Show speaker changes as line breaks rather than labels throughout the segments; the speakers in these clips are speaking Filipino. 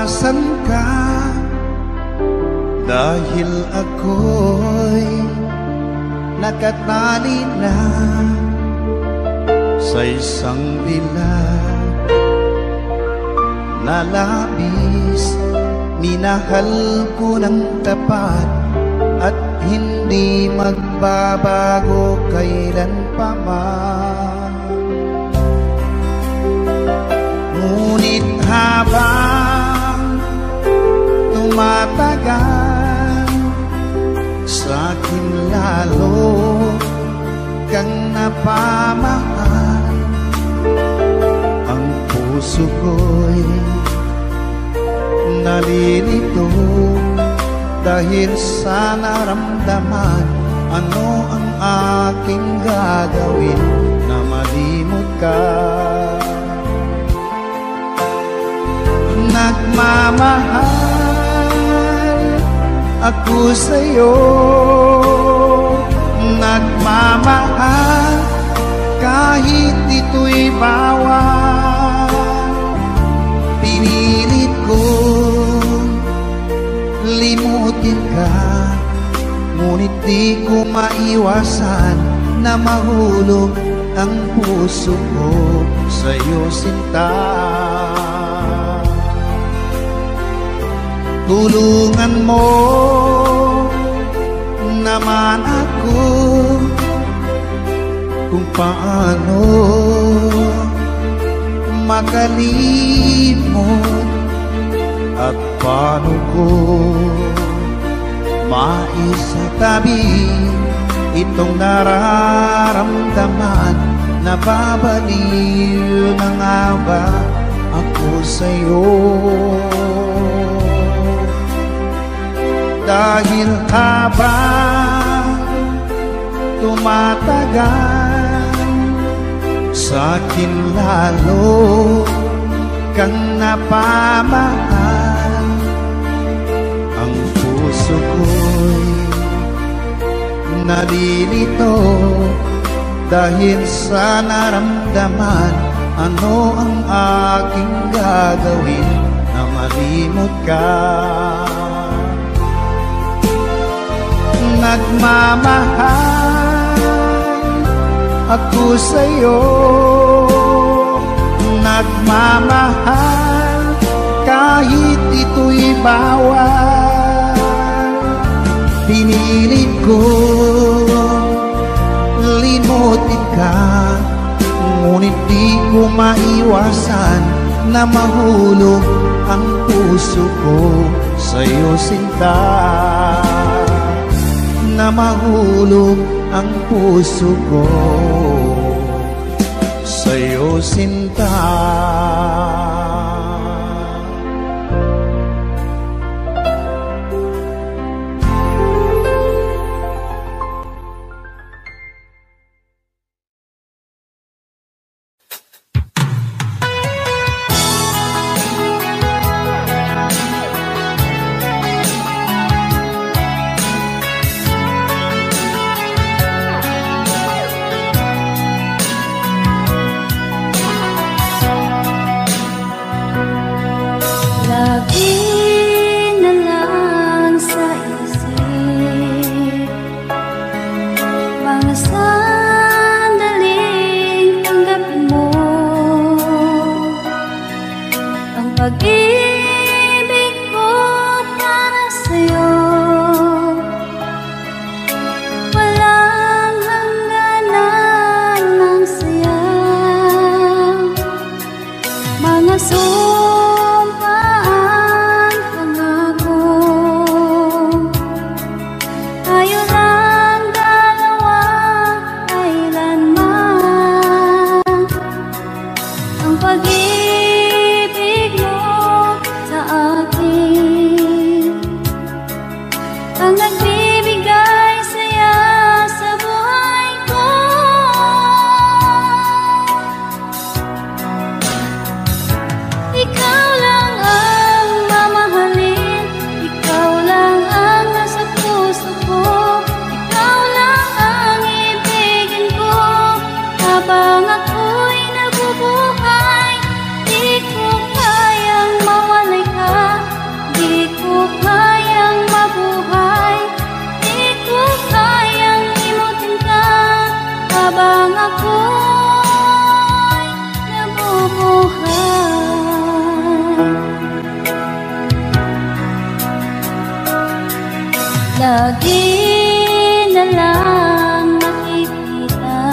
Iwasan ka dahil ako'y nakatali na sa isang dilag na labis. Minahal ko ng tapat at hindi magbabago kailan pa man. Ngunit habang tumatagal, sa'kin lalo kang napamahal. Ang puso ko'y nalilito dahil sa naramdaman. Ano ang aking gagawin na malimot ka? Nagmamahal ako sa'yo, nagmamahal kahit ito'y bawal. Pinilit ko limutin ka, ngunit di ko maiwasan na mahulog ang puso ko sa'yo, sinta. Tulungan mo naman ako kung paano makalimot at paano ko maisatabi itong nararamdaman. Nababaliw na nga ba ako sa'yo? Dahil habang tumatagal, sa'kin lalo kang napamahal. Ang puso ko'y nalilito dahil sa naramdaman. Ano ang aking gagawin na malimot ka? Nagmamahal ako sa'yo, nagmamahal kahit ito'y bawal. Pinilit ko limutin ka, ngunit di ko maiwasan na mahulog ang puso ko sa'yo, sinta. Na mahulog ang puso ko sa'yo, sinta.
lagi na lang nakikita,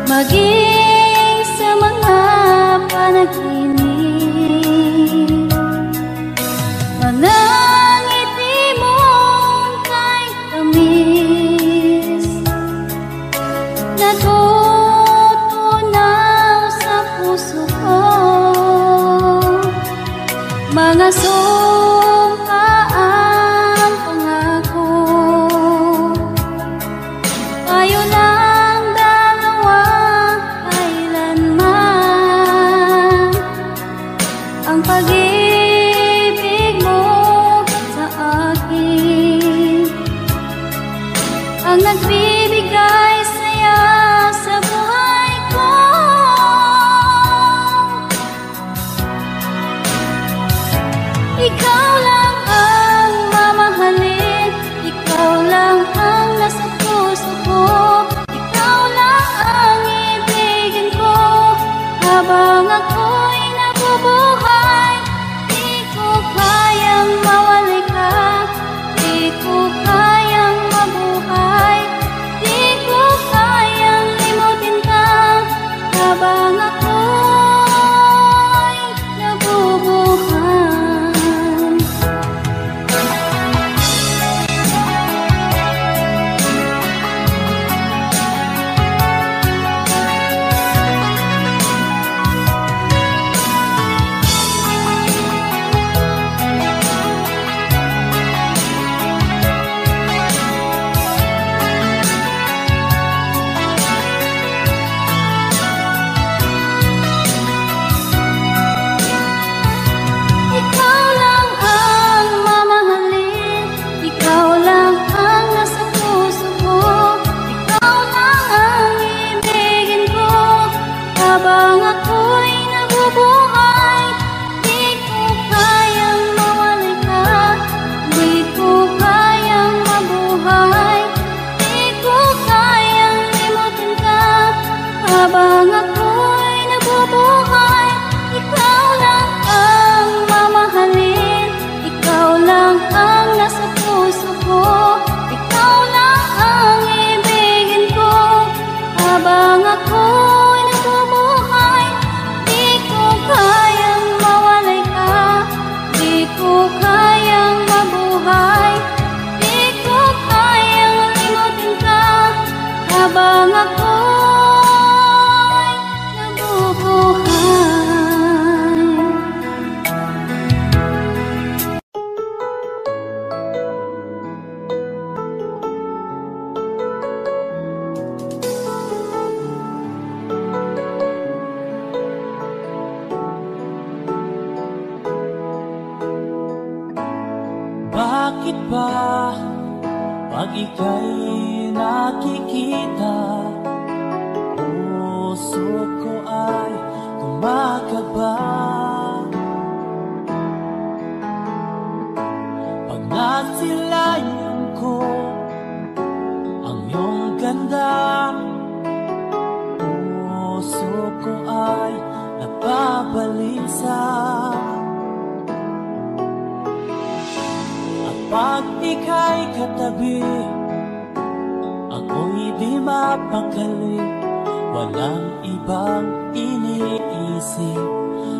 maging sa mga panaginip. Manangiti mong kay tamis, natutunaw sa puso ko. Mga sumpaang pangako, tayo lang dalawa kailanman. Ang pag-ibig mo sa akin ang nagbibigay saya sa buhay ko. Ikaw lang ang mamahalin, ikaw lang ang nasa puso ko, ikaw lang ang ibigin ko habang ako'y nabubuhay. Di ko kayang mawalay ka, di ko kayang mabuhay, di ko kayang limutin ka habang ako'y nabubuhay. Ikaw lang ang mamahalin, ikaw lang ang nasa puso ko, ikaw lang ang ibigin ko habang ako'y nabubuhay. Di ko kayang mawalay ka, di ko kayang mabuhay, di ko kayang limutin ka habang ako'y nabubuhay. Ikaw lang ang mamahalin, ikaw lang ang nasa puso ko, ikaw lang ang ibigin ko habang ako'y nabubuhay. Di ko kayang mawalay ka, di ko kayang mabuhay, di ko kayang limutin ka habang ako'y nabubuhay.
Bakit ba pag ika'y nakikita, puso ko ay kumakaba? Pag nasilayan ko ang iyong ganda, puso ko ay napabalisa. Pag ika'y katabi, ako'y di mapakali, walang ibang iniisip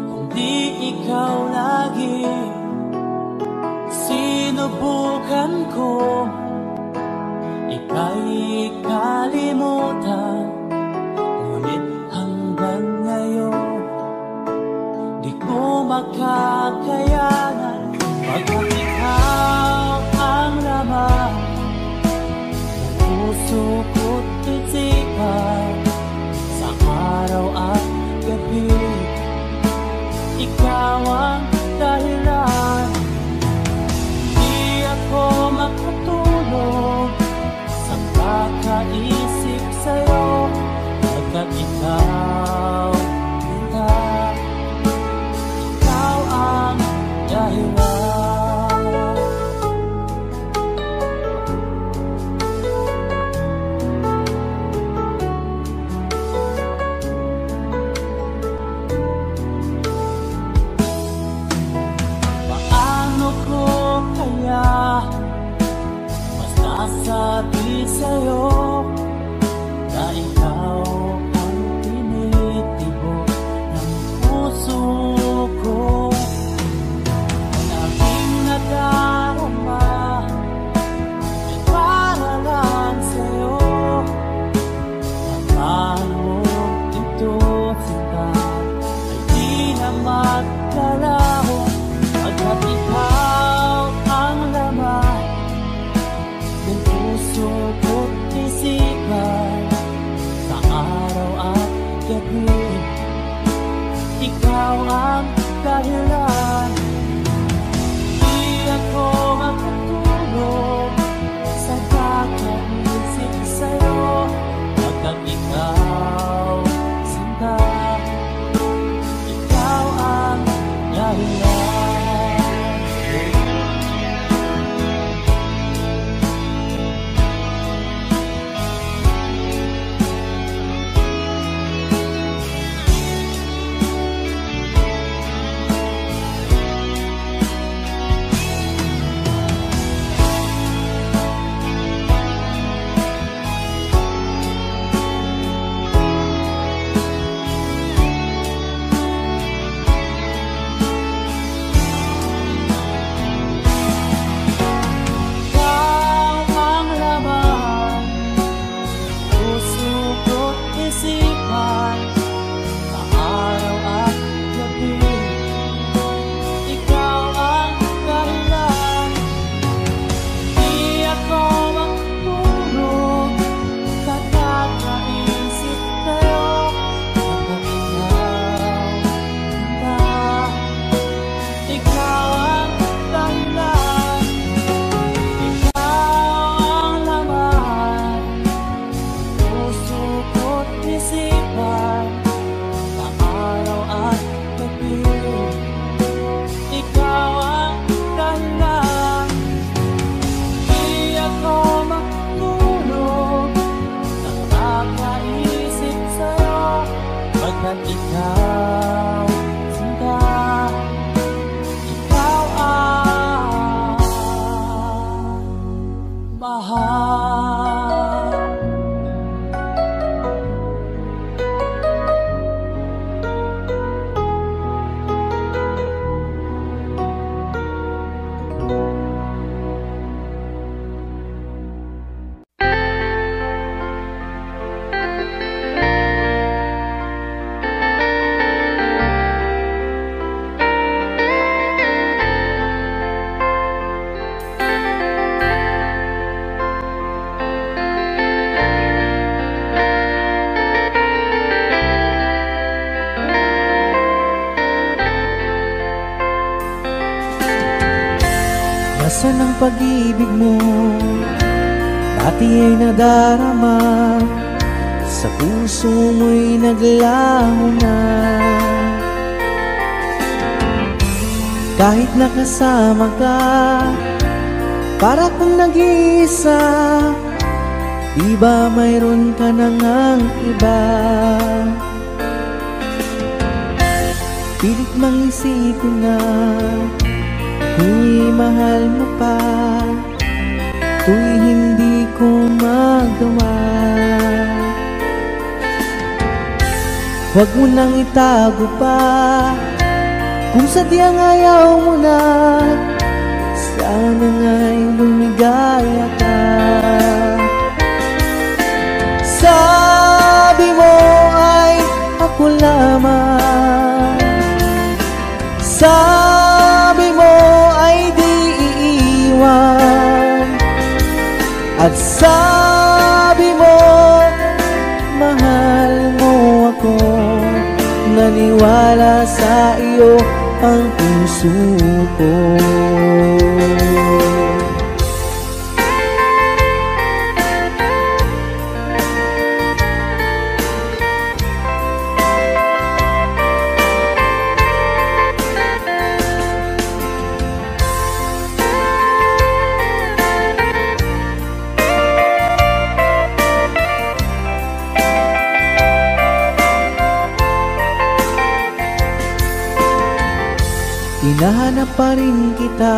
kundi ikaw lagi. Sinubukan ko ika'y kalimutan, ngunit hanggang ngayon di ko makakayanan. Pagkat ikaw ang laman ng puso ko't isipan, sa araw at gabi, ikaw ang dahilan. Di ako makatulog sa kakaisip sa'yo, pagkat ikaw kita, ikaw ang dahilan. sa'yo na ikaw ang tinitibok ng puso ko. Ang aking nadarama ay para lang sa'yo. Tamaan mo ito, sinta, ay di na magkalaho, pagkat ikaw ang laman ng puso ko't isipan sa araw at gabi. Ikaw ang dahilan, di ako makatulog sa kakaisip sa'yo, pagkat ikaw, sinta, ikaw ang dahilan.
Nasaan ang pag-ibig mo? Dati ay nadarama, sa puso mo'y naglaho na. Kahit nakasama ka, para kung nag-iisa, di ba mayroon ka na ngang iba? Pilit mang isipin na kung mahal mo pa, to'y hindi ko magawa. Huwag mo nang itago pa, kung sadyang ayaw mo na, sana nga'y lumigaya ka. Sabi mo ay ako lamang, sabi mo ay di iiwan, at sabi mo mahal mo ako. Naniwala sa iyo ang puso ko. Hinahanap pa rin kita,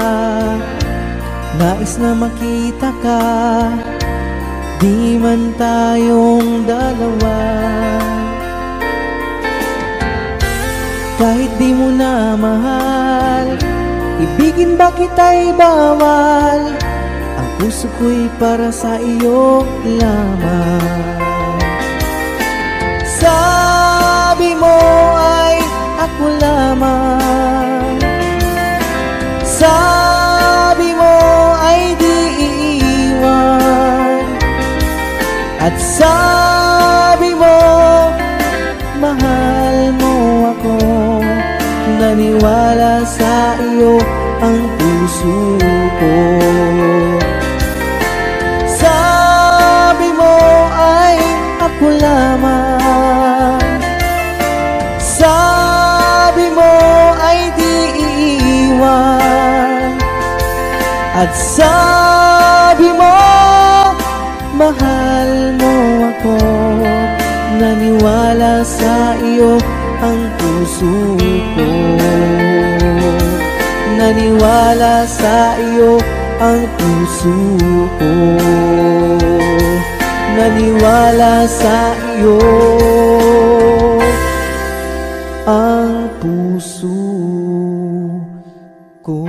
nais na makita ka. di man tayong dalawa. Kahit di mo na mahal, ibigin ba kita'y bawal? Ang puso ko'y para sa iyo lamang. Sabi mo ay ako lamang, sabi mo ay di iiwan, at sabi mo mahal mo ako. Naniwala sa iyo ang puso ko. Sabi mo ay ako lamang, sabi mo ay di iiwan, at sabi mo mahal mo ako. Naniwala sa iyo ang puso ko. Naniwala sa iyo ang puso ko. Naniwala sa iyo ang puso ko.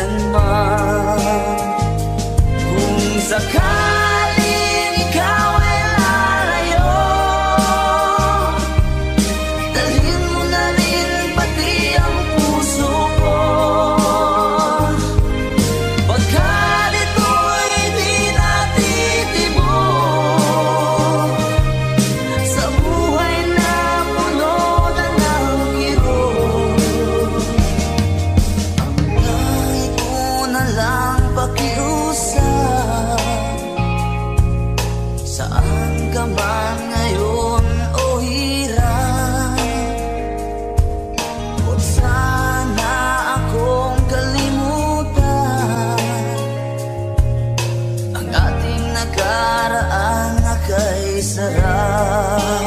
kailanman. Kung sakaling ikaw ay lalayo, dalhin mo na rin pati ang puso ko. Pagkat ito'y di natitibok sa buhay na puno na ng kirot. Ang langit ko na lang pakiusap, saan ka man ngayon o hirap, huwag sana akong kalimutan ang ating nakaraan na kay sarap.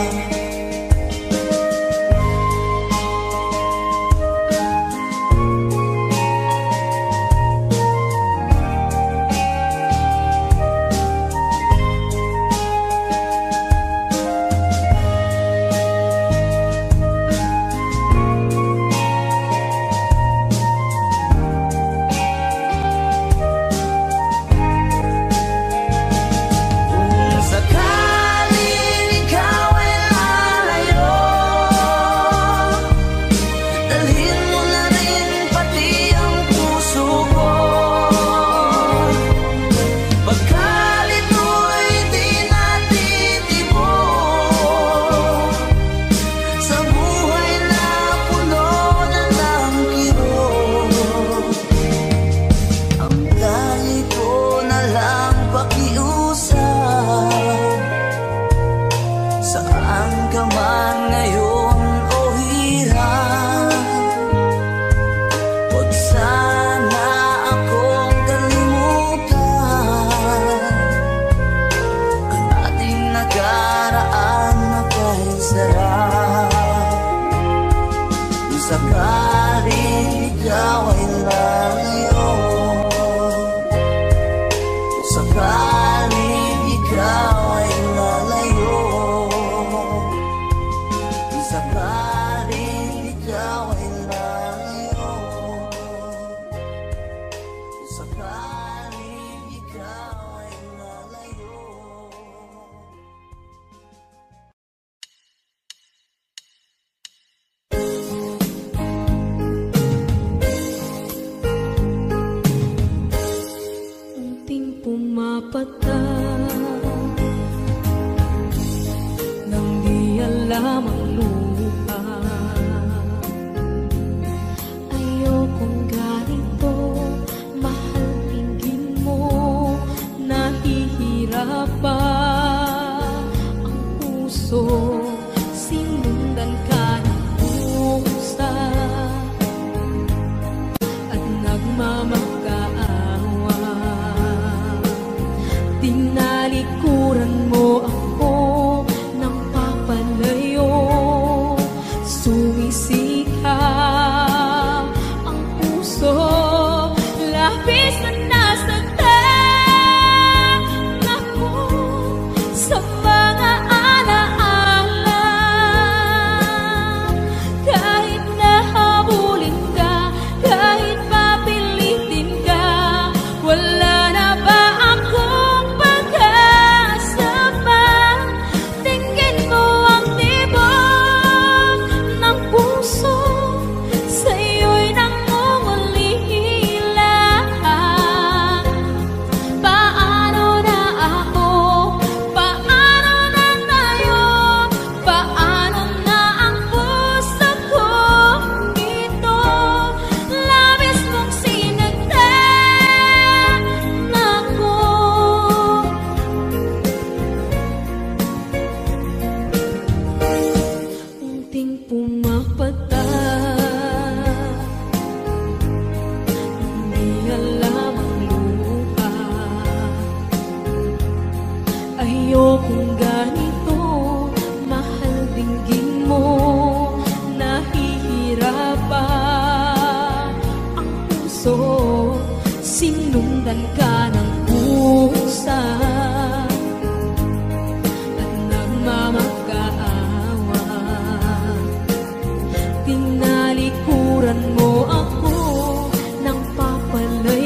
Kung sakaling ikaw ay lalayo, dalhin mo na rin pati ang puso ko. Pagkat ito'y di natitibok sa buhay na puno na ng kirot. Ang langit ko na lang pakiusap, saan ka man ngayon o hirap, huwag sana akong kalimutan ang ating nakaraan na kay sarap. Kung sakaling ikaw ay lalayo, kung sakaling ikaw ay lalayo, kung sakaling ikaw ay lalayo, kung sakaling ikaw ay lalayo.
Unting pumapata nang di alam ang lupa. Ayokong ganito, mahal, tingin mo, nahihirapan ang puso, sinundan ka ng pusa at nagmamakaawa. Tinalikuran mo ako ng papalayo, sumisikap ang puso, labis na nasaktan ako sa mga alaala. Kahit nahabulin ka, kahit papilitin ka, wala na ba akong pag-asa pa? Tingin mo ang tibok ng puso, sa'yo'y nangungulila. Paano na ako? Paano na tayo? Paano na ang puso kong ito? Labis mong sinagtan ako. Unting pumapata, hindi alam ang lupa. Ayokong ganito, mahal, dinggin mo, nahihirapan ang puso, sinundan ka ng pusa at nagmamakaawa. Tinalikuran mo ako ng papalay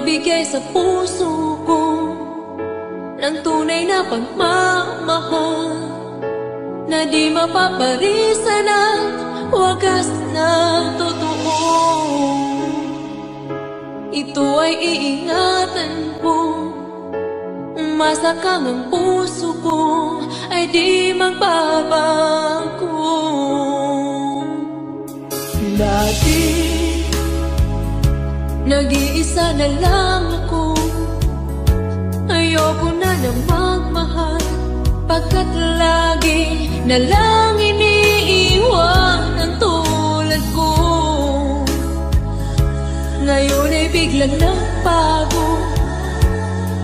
magbigay sa puso ko ng tunay na pagmamahal na di mapaparisan at wagas na totoo. Ito ay iingatan ko, masakang ang puso ko ay di magbabago. Dati nag-iisa na lang ako, ayoko na na magmahal, pagkat lagi na lang iniiwan ang tulad ko. Ngayon ay biglang nagbago,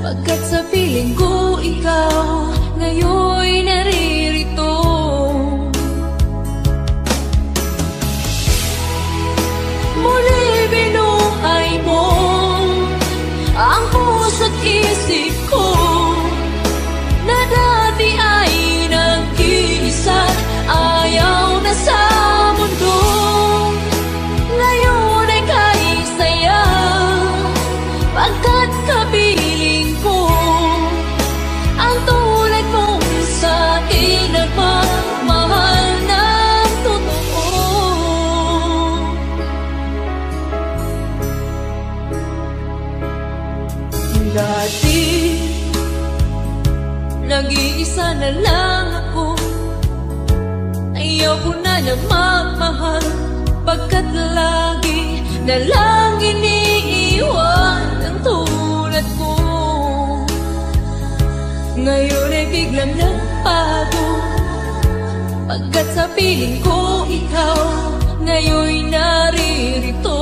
pagkat sa piling ko ikaw ngayon naririto. Muli binuhay mo ang puso't isip ko na dati ay nag-iisa, ayaw na sa mundo. Ngayon ay kahit saya, pagkat kapiling ko ang tulad mong sa'kin at magmahal ng totoo. Dati nag-iisa na lang ako, ayoko na na magmahal, pagkat lagi na lang iniiwan ang tulad ko. Ngayon ay biglang nagbago, pagkat sa piling ko ikaw ngayon naririto.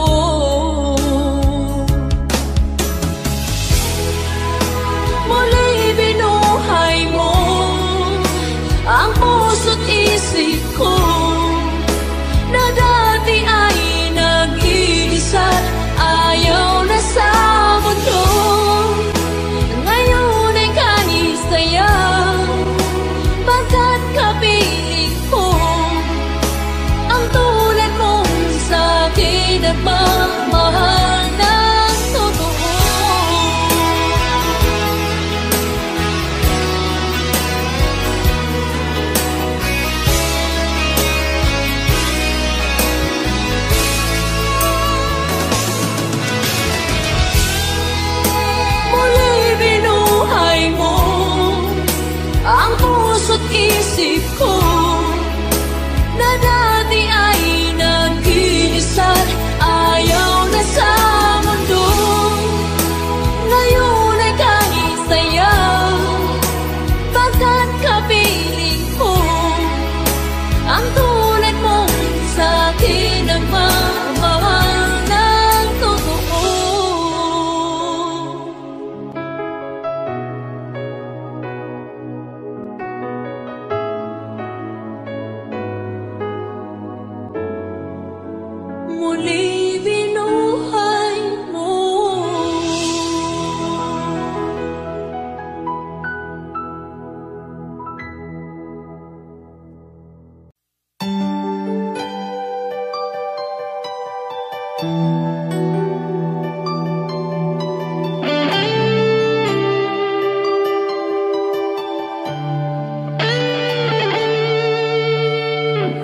Muli binuhay mo ang puso't isip ko na dati ay nag-iisa, ayaw na sa mundo. Ngayon ay kahit saya, pagkat kapiling ko ang tulad mong sa'kin at magmahal ng totoo. Ang puso't isip ko na dati ay nag-iisa, ayaw na sa mundo. Ngayon ay kahit saya, pagkat kapiling ko ang tulad mong sa'kin ang magmahal ng totoo. Muli binuhay mo.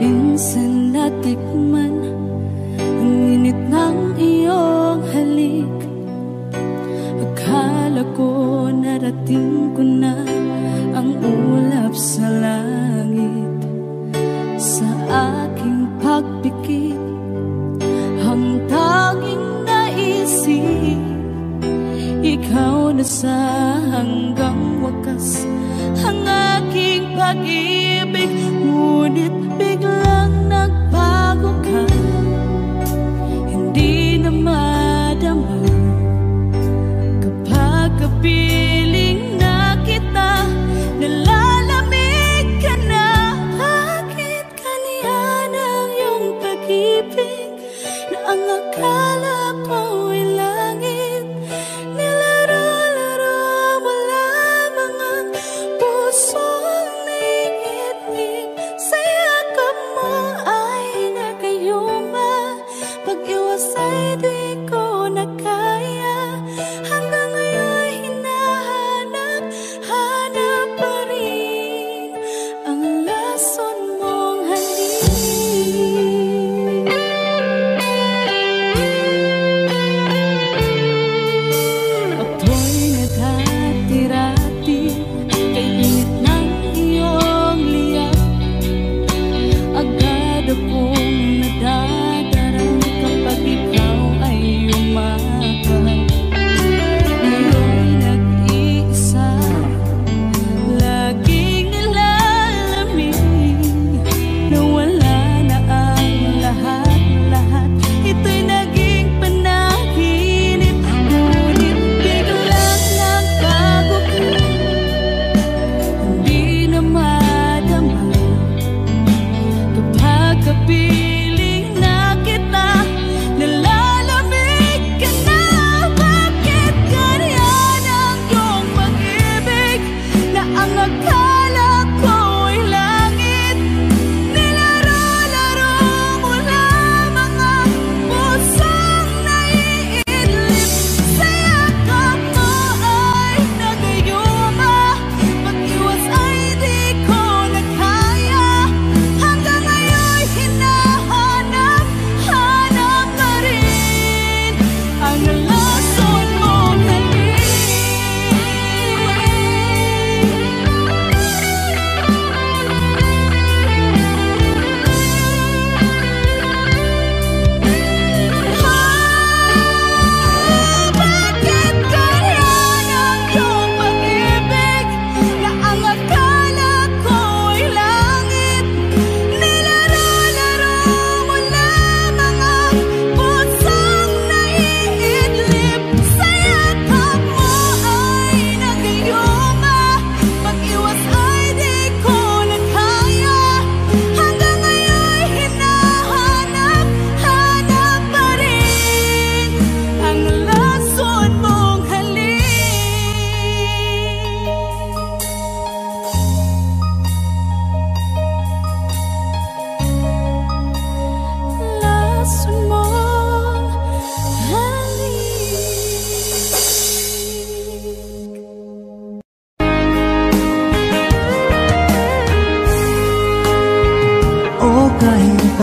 Minsan natikman ang init ng iyong halik. Akala ko narating ko na ang ulap sa langit. Sa aking pagpikit, ang tanging naisip, ikaw na sa hanggang wakas ang aking pag-ibig. Ngunit biglang nagbago ka, hindi na madama kapag kapiling na kita. Nalalamig ka na, bakit kaniyan ang iyong pag-ibig na ang akala ko ay langit? Nilaro-laro mo lamang ang pusong naigit-ig sa yakap mo.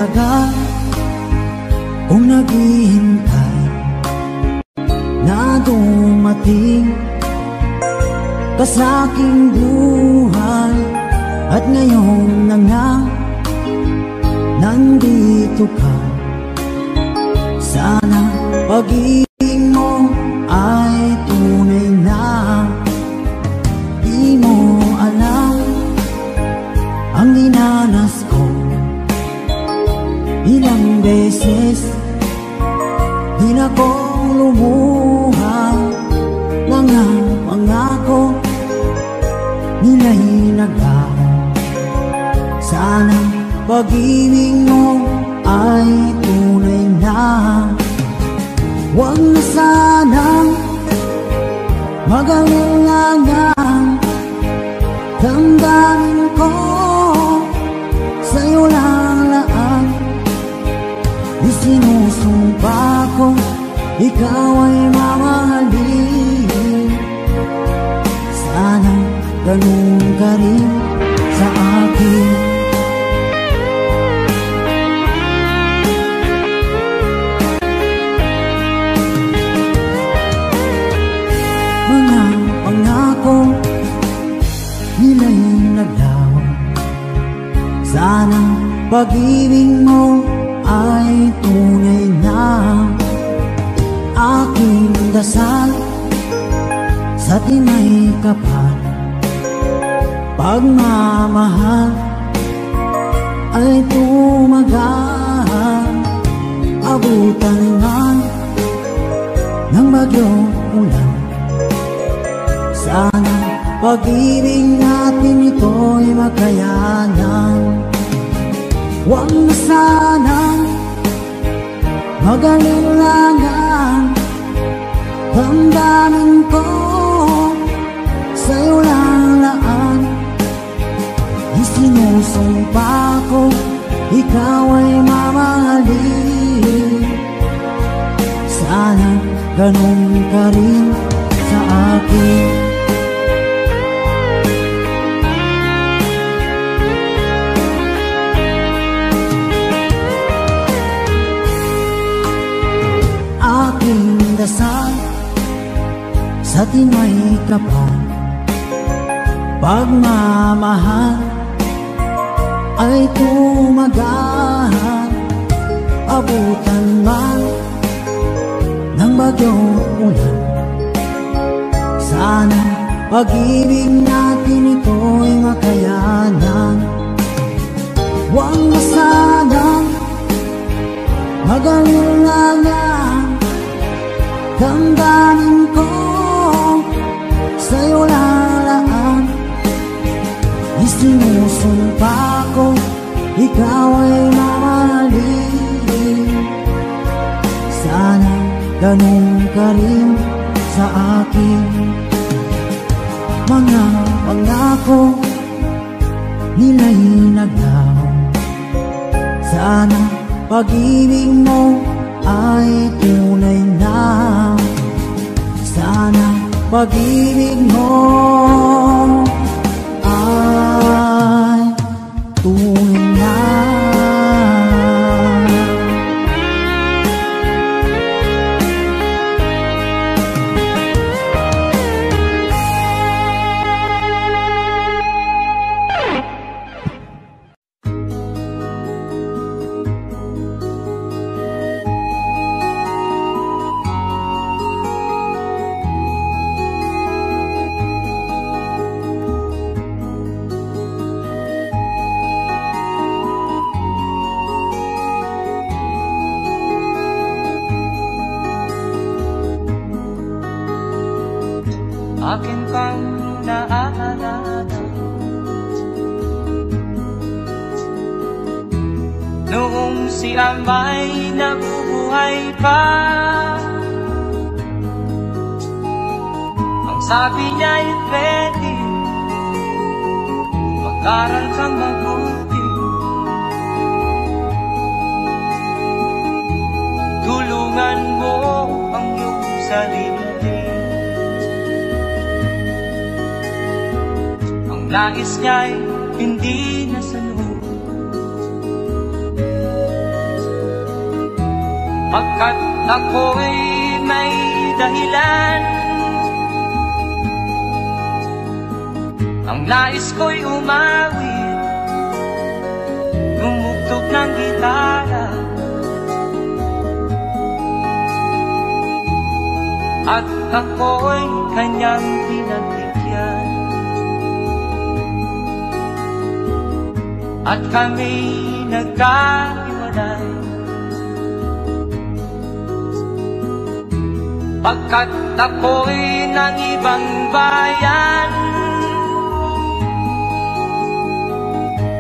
tagal kong naghihintay na dumating ka sa aking buhay. At ngayon na nga nandito ka. Sana pag-ibig mo ay tunay na. Di mo alam ang dinanas ko. Ilang beses di na ko lumuha. Mga pangako nila'y naglaho. Sana pag-ibig mo ay tunay na. Huwag na sanang mag-alinlangan. Damdamin ko sa'yo lang laan. Isinusumpa ko ikaw ay mamahalin. Sana ganun ka rin sa akin. Mga pangako nila'y naglaho. Sana pag-ibig mo ay tunay na. Aking dasal sa tinay kapal, pagmamahal ay tumagal. Abutan man ng bagyong ulan. Sana pag-ibig natin ito'y makayanan. Huwag na sanang mag-alinlangan. Damdamin ko sa'yo lang laan. Isinusumpa ko ikaw ay mamahalin. Sana ganun ka rin sa akin. Aking dasal sa tinay kapal, pagmamahal ay tumagal. Abutan man ng bagyong ulan. Sana pag-ibig natin ito'y makayanan. Huwag na sanang mag-alinlangan. Damdamin ko sa'yo lalaan. Isinusumpa ko ikaw ay mamahalin. Sana ganun ka rin sa akin. Mga pangako nila'y naglaho. Sana pag-ibig mo ay tunay na. Sana pag-ibig mo ay tunay na.
Akin pang naaalala noong si Amay nabubuhay pa. Ang sabi niya'y pwede mag-aral kang mabuti, tulungan mo ang iyong sarili. Nais niya'y hindi nasunod. pagkat ako'y may dahilan. Ang nais ko'y umawit, tumugtog ng gitara, at ako'y kanyang pinagbigyan. At kami nagkahiwalay, pagkat ako'y ng ibang bayan.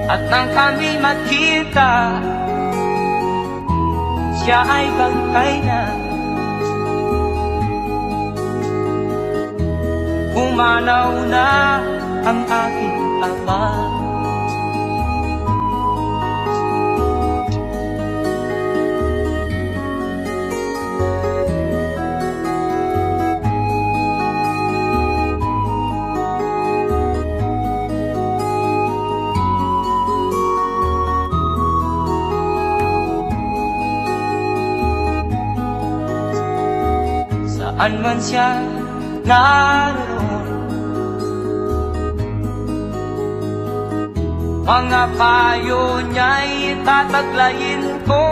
At nang kami magkita, siya ay bangkay na. Pumanaw na ang aking ama. Saan man siya naroon, mga payo niya'y tataglayin ko.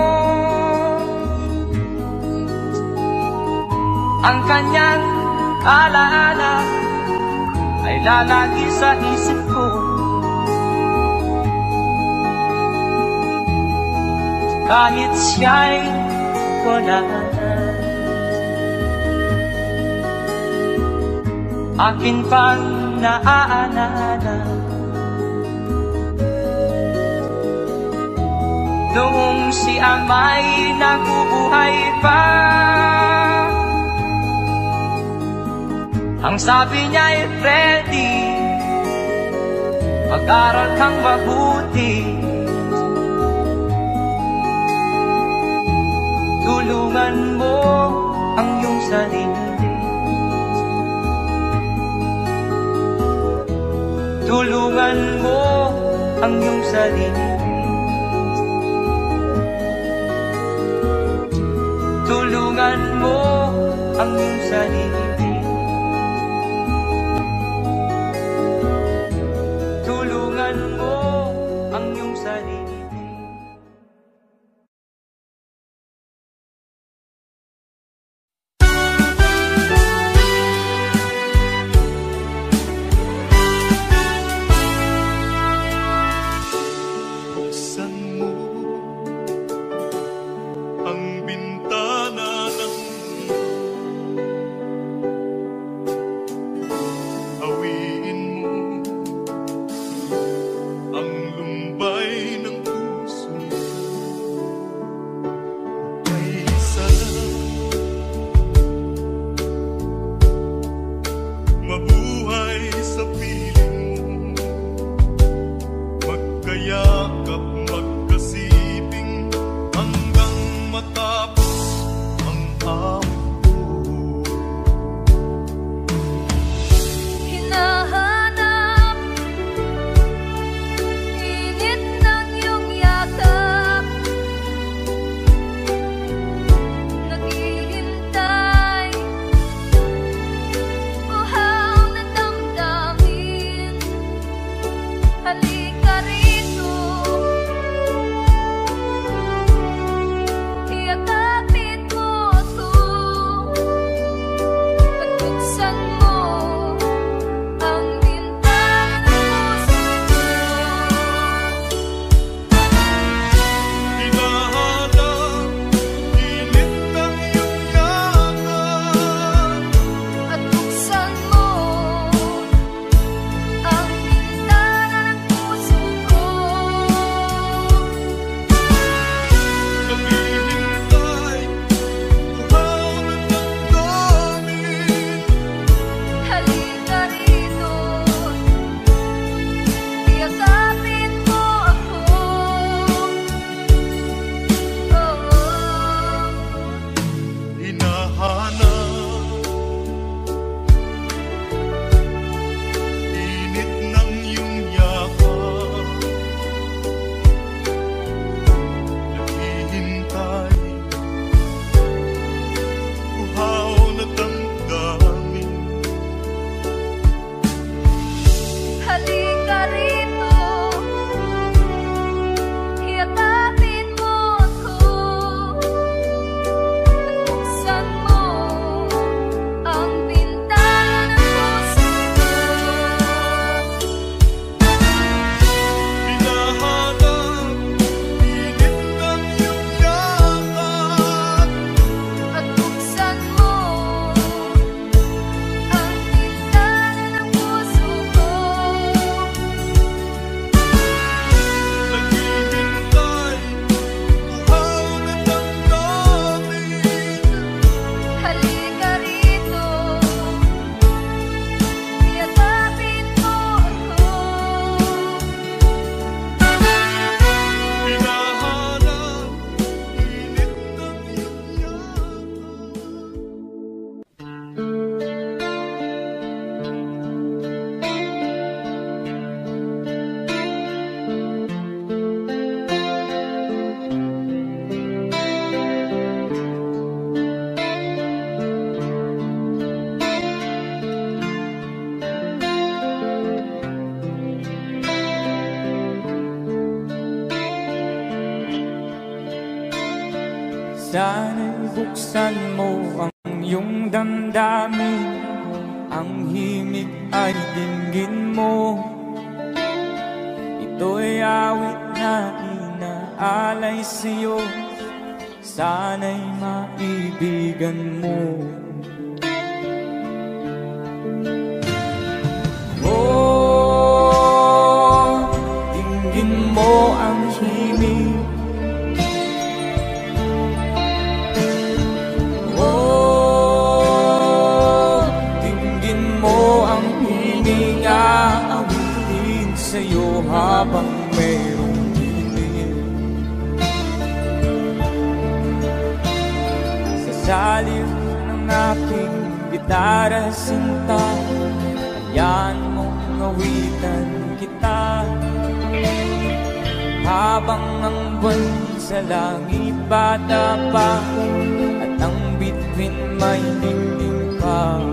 Ang kanyang alaala ay lalagi sa isip ko. Kahit siya'y wala na, akin pang naaalala noong si ama'y nabubuhay pa. Ang sabi niya, Freddy, mag-aral kang mabuti, tulungan mo ang iyong sarili. Tulungan mo ang iyong sarili. Tulungan mo ang iyong sarili. Tulungan mo ang iyong sarili.
Sana'y buksan mo ang iyong damdamin, ang himig ay dinggin mo. Ito'y awit na inaalay sa'yo, sana'y maibigan mo. Oh, dinggin mo ang himig. Oh, dinggin mo ang himig, aawitin sa'yo habang mayroong himig. Sa saliw ng aking gitara sinta, hayaan mong awitan kita, habang ang buwan sa langit bata pa, at ang bituin may dingding pa.